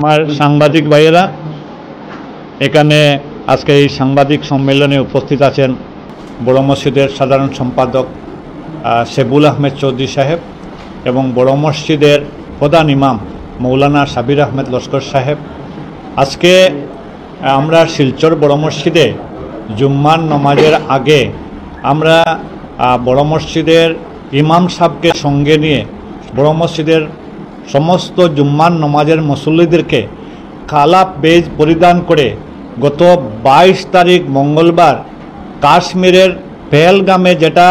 আমার সাংবাদিক ভাইয়েরা, এখানে আজকে এই সাংবাদিক সম্মেলনে উপস্থিত আছেন বড় মসজিদের সাধারণ সম্পাদক শেবুল আহমেদ চৌধুরী সাহেব এবং বড় মসজিদের প্রধান ইমাম মৌলানা সাবির আহমেদ লস্কর সাহেব। আজকে আমরা শিলচর বড় মসজিদে জুম্মার নামাজের আগে আমরা বড় মসজিদের ইমাম সাহেবকে সঙ্গে নিয়ে বড় মসজিদের সমস্ত জুম্মার নামাজের মুসল্লিদেরকে কালা বেজ পরিধান করে গত 22 তারিখ মঙ্গলবার কাশ্মীরের পেহেলগামে যেটা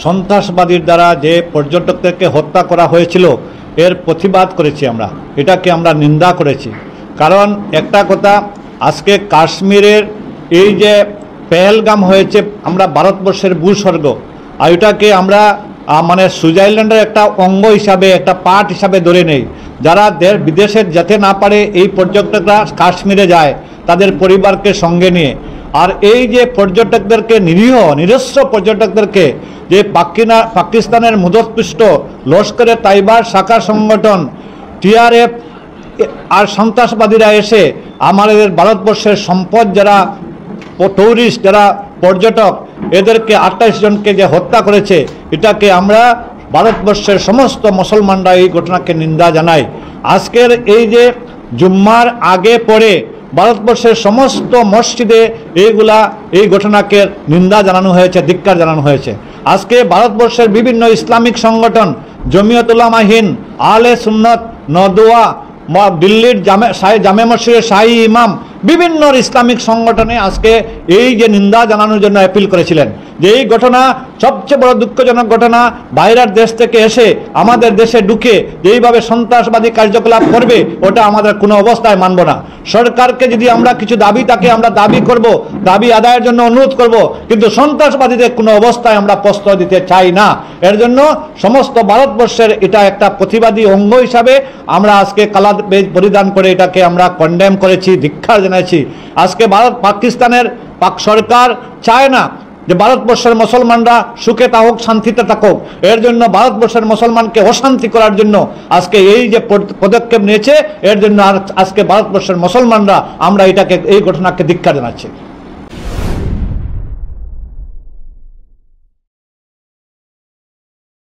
সন্ত্রাসবাদীর দ্বারা যে পর্যটকদেরকে হত্যা করা হয়েছিল এর প্রতিবাদ করেছি। এটাকে আমরা নিন্দা করেছি। কারণ একটা কথা, আজকে কাশ্মীরের এই যে পেহেলগাম হয়েছে আমরা ভারতবর্ষের ভূস্বর্গ, আর এটাকে আমরা মানে সুইজারল্যান্ডের একটা অঙ্গ হিসাবে, একটা পার্ট হিসাবে ধরে নেই। যারা বিদেশে যেতে না পারে এই পর্যটকরা কাশ্মীরে যায় তাদের পরিবারকে সঙ্গে নিয়ে। আর এই যে পর্যটকদেরকে নিরস্ত্র পর্যটকদেরকে যে পাকিস্তানের মুদতপুষ্ট লস্করে তাইবার শাখা সংগঠন টিআরএফ আর সন্ত্রাসবাদীরা এসে আমাদের ভারতবর্ষের সম্পদ যারা টুরিস্ট যারা পর্যটক এদেরকে 28 জনকে যে হত্যা করেছে, এটাকে আমরা ভারতবর্ষের সমস্ত মুসলমানরা এই ঘটনাকে নিন্দা জানাই। আজকের এই যে জুম্মার আগে পরে ভারতবর্ষের সমস্ত মসজিদে এই ঘটনাকে নিন্দা জানানো হয়েছে, ধিক্কার জানানো হয়েছে। আজকে ভারতবর্ষের বিভিন্ন ইসলামিক সংগঠন জমিয়ত উলামা হিন্দ, আহলে সুন্নত, নদওয়া, দিল্লির জামে মসজিদের শাহী ইমাম, বিভিন্ন ইসলামিক সংগঠনে আজকে এই যে নিন্দা জানানোর জন্য অ্যাপিল করেছিলেন যে এই ঘটনা সবচেয়ে বড় দুঃখজনক ঘটনা। বাইরের দেশ থেকে এসে আমাদের দেশে ঢুকে যেইভাবে সন্ত্রাসবাদী কার্যকলাপ করবে ওটা আমাদের কোনো অবস্থায় মানব না। সরকারকে যদি আমরা কিছু দাবি থাকে আমরা দাবি করব, দাবি আদায়ের জন্য অনুরোধ করব, কিন্তু সন্ত্রাসবাদীদের কোনো অবস্থায় আমরা প্রশ্রয় দিতে চাই না। এর জন্য সমস্ত ভারতবর্ষের এটা একটা প্রতিবাদী অঙ্গ হিসাবে আমরা আজকে কালা বেজ পরিধান করে এটাকে আমরা কন্ডেম করেছি, ধিক্কার জানাইছি। আজকে পাকিস্তানের সরকার চায় না যে ভারতবর্ষের মুসলমানরা সুখে থাকুক, শান্তিতে থাকুক। এর জন্য ভারতবর্ষের মুসলমানকে অশান্তি করার জন্য আজকে এই যে পদক্ষেপ নিয়েছে, এর জন্য আজকে ভারতবর্ষের মুসলমানরা আমরা এই ঘটনাকে ধিক্কার জানাচ্ছি।